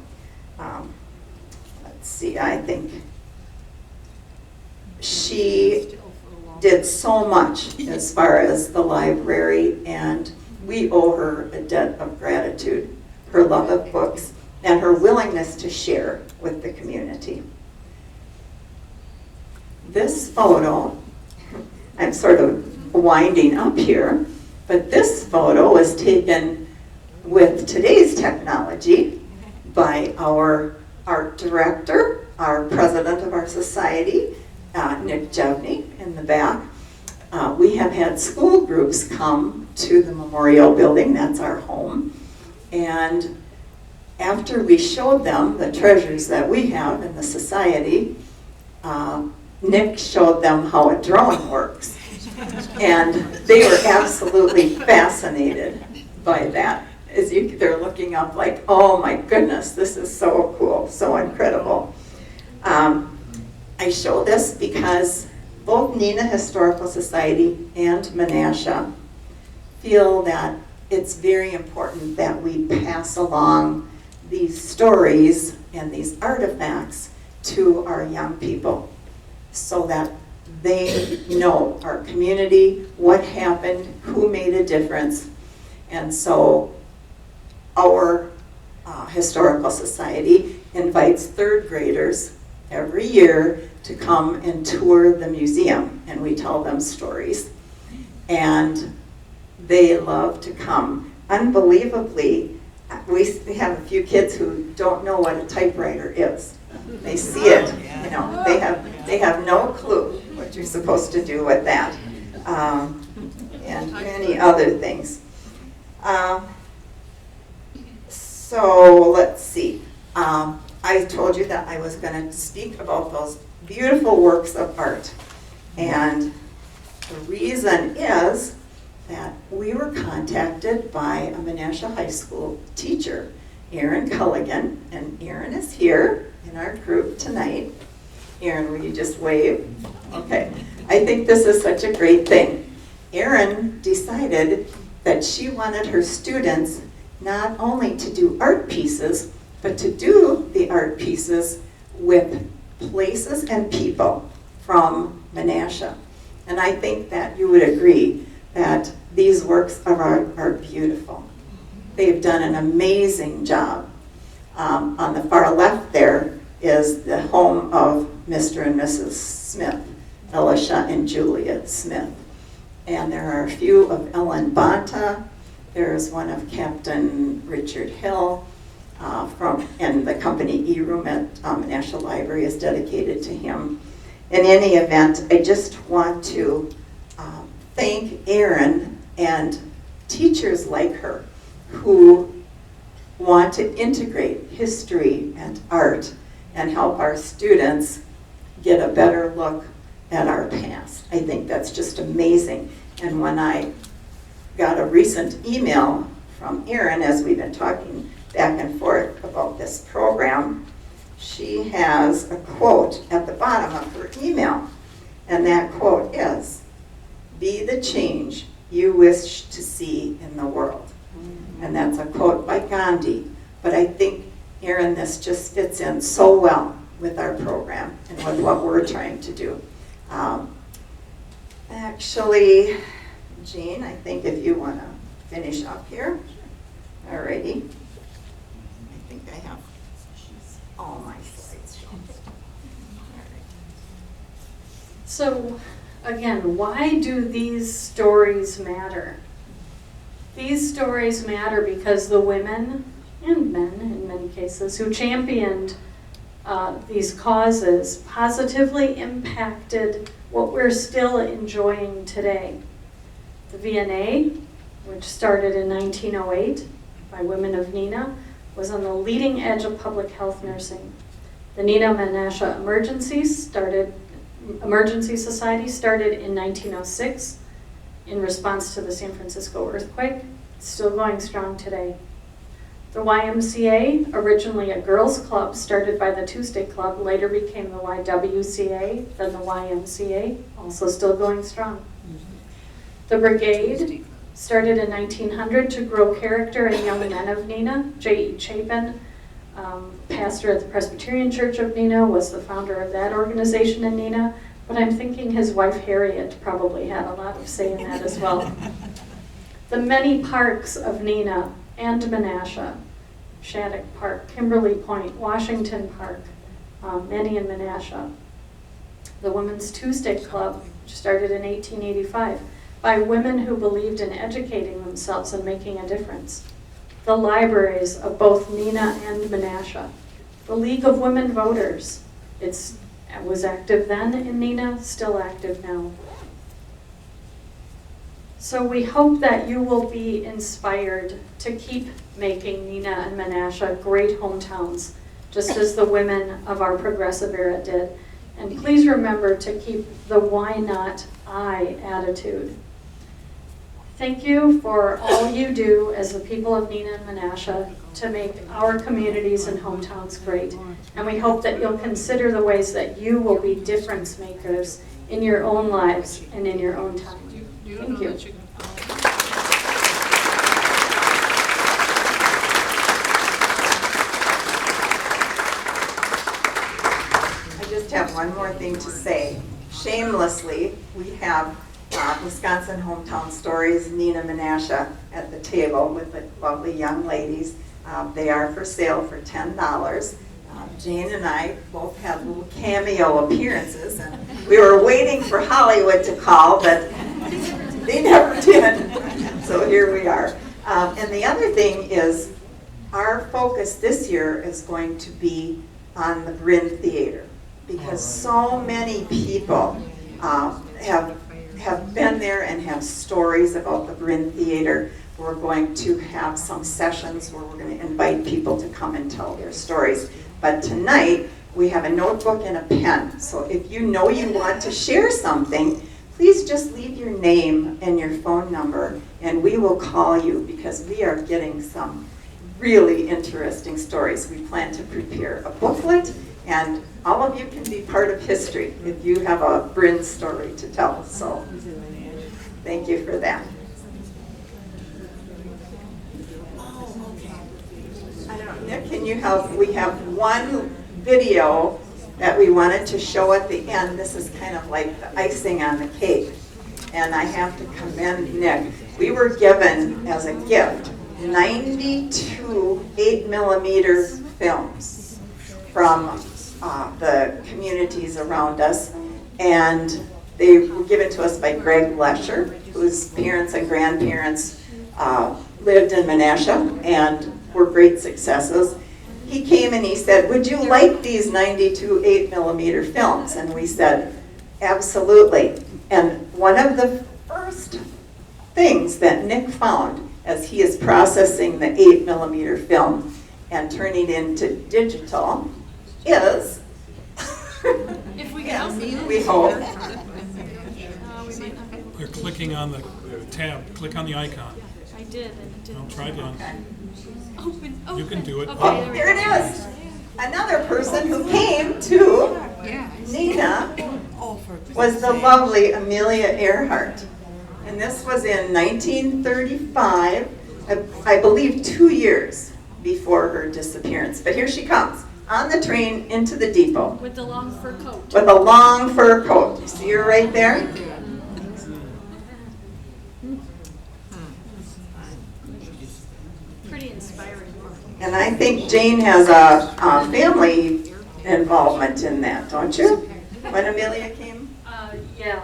let's see, I think she did so much as far as the library, and we owe her a debt of gratitude, her love of books, and her willingness to share with the community. This photo, I'm sort of winding up here, but this photo was taken with today's technology by our art director, our president of our society, Nick Jevney in the back. We have had school groups come to the memorial building, that's our home, and after we showed them the treasures that we have in the society, Nick showed them how a drone works. And they were absolutely fascinated by that. They're looking up like, oh my goodness, this is so cool, so incredible. I show this because both Neenah Historical Society and Menasha feel that it's very important that we pass along these stories and these artifacts to our young people so that they know our community, what happened, who made a difference. And so our Historical Society invites third graders every year to come and tour the museum, and we tell them stories. And they love to come. Unbelievably, we have a few kids who don't know what a typewriter is. They see it, you know, they have no clue what you're supposed to do with that, and many other things. So let's see. I told you that I was going to speak about those beautiful works of art, and the reason is that we were contacted by a Menasha High School teacher, Erin Culligan, and Erin is here in our group tonight. Erin, will you just wave? Okay. I think this is such a great thing. Erin decided that she wanted her students not only to do art pieces, but to do the art pieces with places and people from Menasha. And I think that you would agree that these works of art are beautiful. They've done an amazing job. On the far left there is the home of Mr. and Mrs. Smith, Elisha and Julia Smith. And there are a few of Ellen Bonta. There's one of Captain Richard Hill, and the company E-Room at Menasha Library is dedicated to him. In any event, I just want to thank Erin and teachers like her who want to integrate history and art and help our students get a better look at our past. I think that's just amazing. And when I got a recent email from Erin, as we've been talking back and forth about this program, she has a quote at the bottom of her email. And that quote is, "Be the change you wish to see in the world." And that's a quote by Gandhi. But I think, Erin, this just fits in so well with our program and with what we're trying to do. Actually, Jean, I think if you want to finish up here. Alrighty. I think I have all my slides shown. So, again, why do these stories matter? These stories matter because the women, and men in many cases, who championed these causes positively impacted what we're still enjoying today. The VNA, which started in 1908 by women of Neenah, was on the leading edge of public health nursing. The Neenah and Menasha Emergency Society started in 1906 in response to the San Francisco earthquake. It's still going strong today. The YMCA, originally a girls' club started by the Tuesday Club, later became the YWCA, then the YMCA, also still going strong. The Brigade started in 1900 to grow character in young men of Neenah. J.E. Chapin, pastor at the Presbyterian Church of Neenah, was the founder of that organization in Neenah, but I'm thinking his wife Harriet probably had a lot of say in that as well. The many parks of Neenah and Menasha, Shattuck Park, Kimberly Point, Washington Park, Neenah and Menasha. The Women's Tuesday Club, which started in 1885, by women who believed in educating themselves and making a difference. The libraries of both Neenah and Menasha. The League of Women Voters. It was active then in Neenah, still active now. So we hope that you will be inspired to keep making Neenah and Menasha great hometowns, just as the women of our progressive era did. And please remember to keep the why not I attitude. Thank you for all you do as the people of Neenah and Menasha to make our communities and hometowns great. And we hope that you'll consider the ways that you will be difference makers in your own lives and in your own time. Thank you. I just have one more thing to say. Shamelessly, we have Wisconsin Hometown Stories, Neenah Menasha, at the table with the lovely young ladies. They are for sale for $10. Jane and I both had little cameo appearances, and we were waiting for Hollywood to call, but they never did. So here we are. And the other thing is, our focus this year is going to be on the Bryn Theater, because so many people have been there and have stories about the Bryn Theater. We're going to have some sessions where we're going to invite people to come and tell their stories. But tonight, we have a notebook and a pen. So if you know you want to share something, please just leave your name and your phone number, and we will call you, because we are getting some really interesting stories. We plan to prepare a booklet, and all of you can be part of history if you have a Bryn story to tell. So thank you for that. I don't know, Nick, can you help? We have one video that we wanted to show at the end. This is kind of like the icing on the cake. And I have to commend Nick. We were given as a gift 92 8mm films from the communities around us. And they were given to us by Greg Lesher, whose parents and grandparents lived in Menasha and were great successes. He came and he said, "Would you like these 92 8mm films?" And we said, "Absolutely." And one of the first things that Nick found as he is processing the 8mm film and turning it into digital is, if we can, we hope, You're clicking on the tab. Click on the icon. I did, and it didn't. I'll try again. Open. You can do it. Okay, oh, there we here go. it is. Another person who came to Neenah was the lovely Amelia Earhart. And this was in 1935, I believe 2 years before her disappearance. But here she comes, on the train into the depot. With the long fur coat. With a long fur coat. You see her right there? Pretty inspiring. And I think Jane has a family involvement in that, don't you? When Amelia came? Yeah.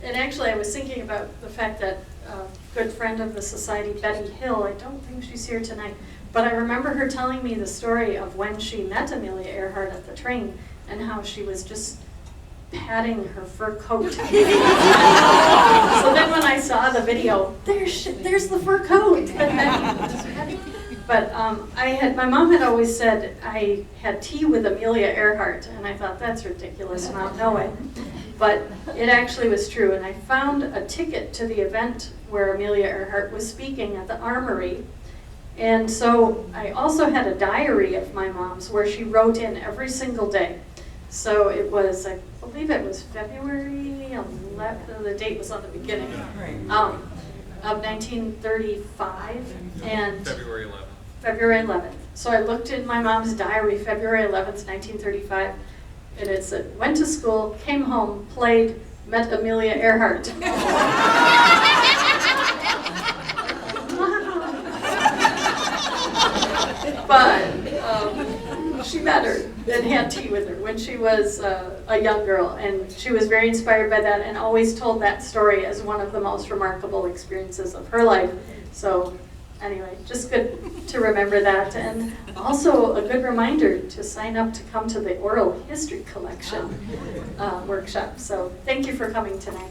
And actually, I was thinking about the fact that a good friend of the society, Betty Hill, I don't think she's here tonight, but I remember her telling me the story of when she met Amelia Earhart at the train and how she was just patting her fur coat. So then when I saw the video, there's the fur coat. But my mom had always said I had tea with Amelia Earhart, and I thought that's ridiculous, not knowing. But it actually was true, and I found a ticket to the event where Amelia Earhart was speaking at the Armory. And so I also had a diary of my mom's where she wrote in every single day. So it was, I believe it was February 11th, the date was on the beginning, of 1935. And February 11th. February 11th. So I looked in my mom's diary, February 11th, 1935, and it said, went to school, came home, played, met Amelia Earhart. But she met her and had tea with her when she was a young girl, and she was very inspired by that and always told that story as one of the most remarkable experiences of her life. So anyway, just good to remember that, and also a good reminder to sign up to come to the oral history collection workshop. So thank you for coming tonight.